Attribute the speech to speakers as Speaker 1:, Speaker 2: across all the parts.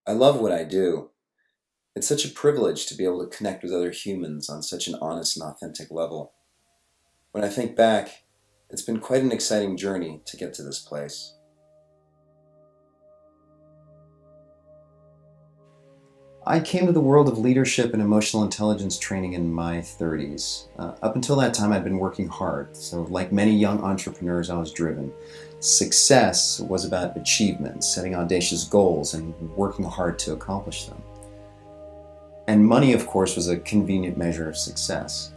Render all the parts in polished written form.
Speaker 1: I love what I do. It's such a privilege to be able to connect with other humans on such an honest and authentic level. When I think back, it's been quite an exciting journey to get to this place. I came to the world of leadership and emotional intelligence training in my 30s. Up until that time, I'd been working hard. So, like many young entrepreneurs, I was driven. Success was about achievement, setting audacious goals, and working hard to accomplish them. And money, of course, was a convenient measure of success.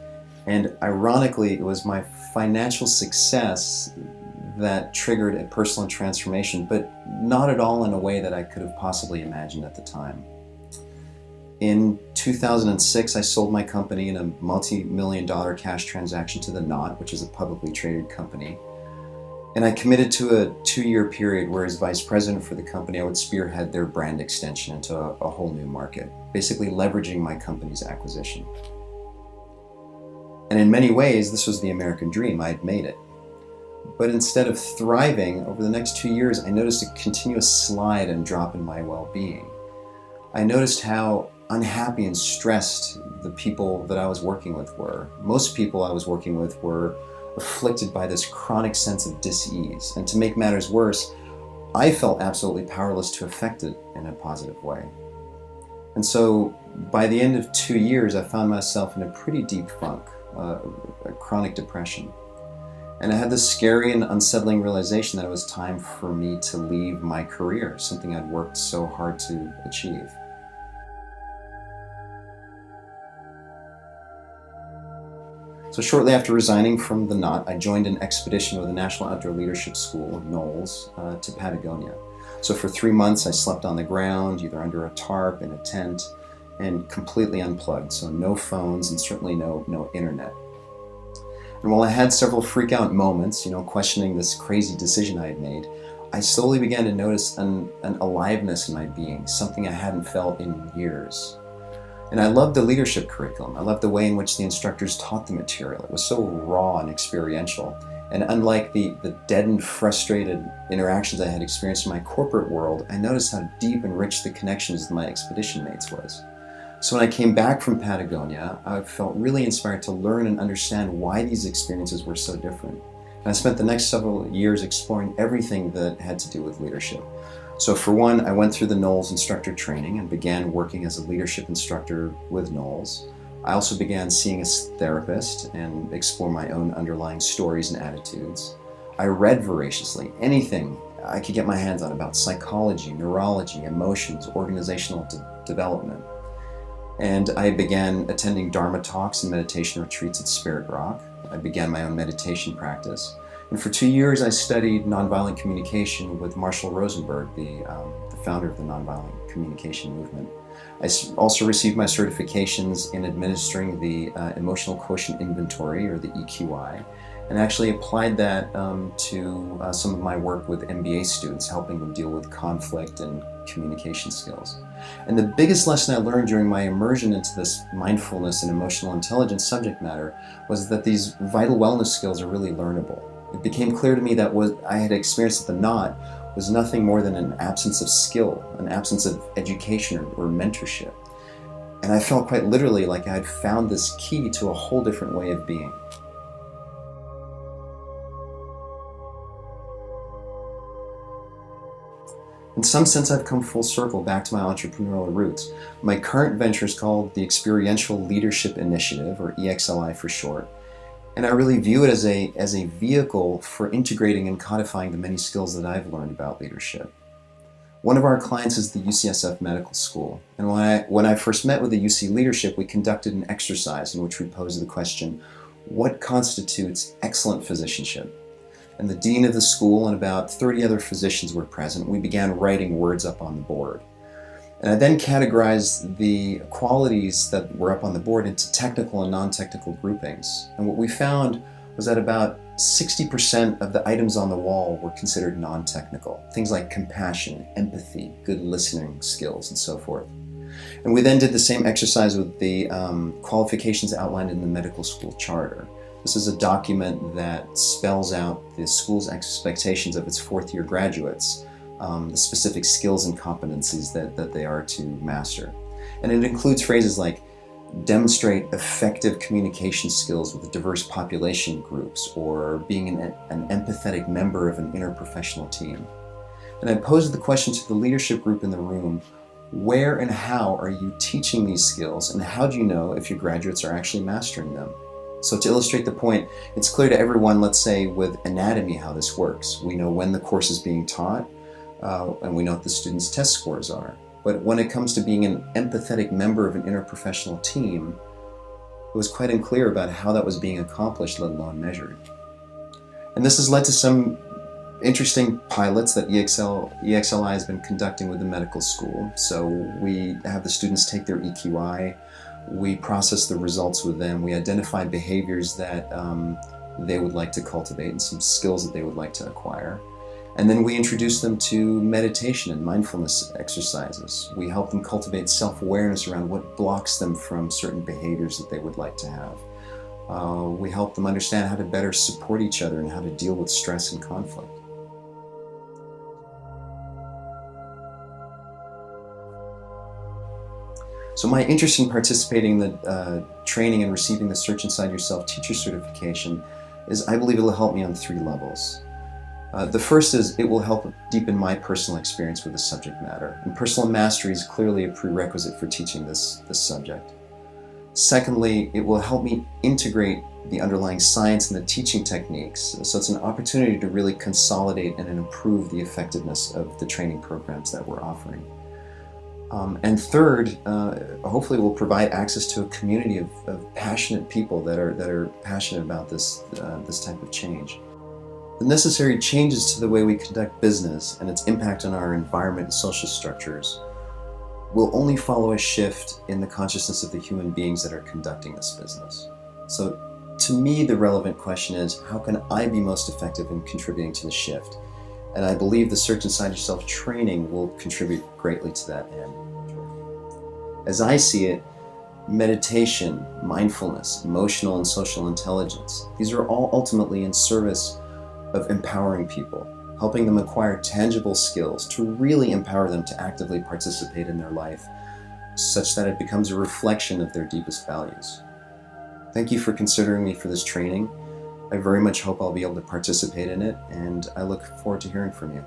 Speaker 1: And ironically, it was my financial success that triggered a personal transformation, but not at all in a way that I could have possibly imagined at the time. In 2006, I sold my company in a multi-million-dollar cash transaction to the Knot, which is a publicly traded company. And I committed to a 2-year period where, as vice president for the company, I would spearhead their brand extension into a whole new market, basically leveraging my company's acquisition. And in many ways, this was the American dream. I had made it. But instead of thriving, over the next 2 years, I noticed a continuous slide and drop in my well-being. I noticed how unhappy and stressed the people that I was working with were. Most people I was working with were afflicted by this chronic sense of dis-ease. And to make matters worse, I felt absolutely powerless to affect it in a positive way. And so by the end of 2 years, I found myself in a pretty deep funk, a chronic depression. And I had this scary and unsettling realization that it was time for me to leave my career, something I'd worked so hard to achieve. So shortly after resigning from the Knot, I joined an expedition with the National Outdoor Leadership School, NOLS, to Patagonia. So for 3 months, I slept on the ground, either under a tarp, in a tent, and completely unplugged. So no phones and certainly no internet. And while I had several freak-out moments, questioning this crazy decision I had made, I slowly began to notice an aliveness in my being, something I hadn't felt in years. And I loved the leadership curriculum. I loved the way in which the instructors taught the material. It was so raw and experiential. And unlike the deadened, frustrated interactions I had experienced in my corporate world, I noticed how deep and rich the connections with my expedition mates was. So when I came back from Patagonia, I felt really inspired to learn and understand why these experiences were so different. And I spent the next several years exploring everything that had to do with leadership. So for one, I went through the NOLS instructor training and began working as a leadership instructor with NOLS. I also began seeing a therapist and explore my own underlying stories and attitudes. I read voraciously, anything I could get my hands on about psychology, neurology, emotions, organizational development. And I began attending Dharma talks and meditation retreats at Spirit Rock. I began my own meditation practice. And for 2 years, I studied nonviolent communication with Marshall Rosenberg, the founder of the nonviolent communication movement. I also received my certifications in administering the Emotional Quotient Inventory, or the EQI, and actually applied that to some of my work with MBA students, helping them deal with conflict and communication skills. And the biggest lesson I learned during my immersion into this mindfulness and emotional intelligence subject matter was that these vital wellness skills are really learnable. It became clear to me that what I had experienced at the Knot was nothing more than an absence of skill, an absence of education or mentorship. And I felt quite literally like I had found this key to a whole different way of being. In some sense, I've come full circle back to my entrepreneurial roots. My current venture is called the Experiential Leadership Initiative, or EXLI for short. And I really view it as a vehicle for integrating and codifying the many skills that I've learned about leadership. One of our clients is the UCSF Medical School. And when I first met with the UC leadership, we conducted an exercise in which we posed the question, what constitutes excellent physicianship? And the dean of the school and about 30 other physicians were present. We began writing words up on the board. And I then categorized the qualities that were up on the board into technical and non-technical groupings. And what we found was that about 60% of the items on the wall were considered non-technical. Things like compassion, empathy, good listening skills, and so forth. And we then did the same exercise with the qualifications outlined in the medical school charter. This is a document that spells out the school's expectations of its fourth-year graduates the specific skills and competencies that they are to master. And it includes phrases like demonstrate effective communication skills with diverse population groups, or being an empathetic member of an interprofessional team. And I posed the question to the leadership group in the room: where and how are you teaching these skills, and how do you know if your graduates are actually mastering them? So to illustrate the point, it's clear to everyone, let's say with anatomy, how this works. We know when the course is being taught, and we know what the students' test scores are. But when it comes to being an empathetic member of an interprofessional team, it was quite unclear about how that was being accomplished, let alone measured. And this has led to some interesting pilots that EXLI has been conducting with the medical school. So we have the students take their EQI, we process the results with them, we identify behaviors that they would like to cultivate and some skills that they would like to acquire. And then we introduce them to meditation and mindfulness exercises. We help them cultivate self-awareness around what blocks them from certain behaviors that they would like to have. We help them understand how to better support each other and how to deal with stress and conflict. So my interest in participating in the training and receiving the Search Inside Yourself teacher certification is, I believe, it will help me on 3 levels. The first is it will help deepen my personal experience with the subject matter. And personal mastery is clearly a prerequisite for teaching this subject. Secondly, it will help me integrate the underlying science and the teaching techniques. So it's an opportunity to really consolidate and improve the effectiveness of the training programs that we're offering. And third, hopefully it will provide access to a community of passionate people that are passionate about this type of change. The necessary changes to the way we conduct business and its impact on our environment and social structures will only follow a shift in the consciousness of the human beings that are conducting this business. So to me, the relevant question is, how can I be most effective in contributing to the shift? And I believe the Search Inside Yourself training will contribute greatly to that end. As I see it, meditation, mindfulness, emotional and social intelligence, these are all ultimately in service of empowering people, helping them acquire tangible skills to really empower them to actively participate in their life, such that it becomes a reflection of their deepest values. Thank you for considering me for this training. I very much hope I'll be able to participate in it, and I look forward to hearing from you.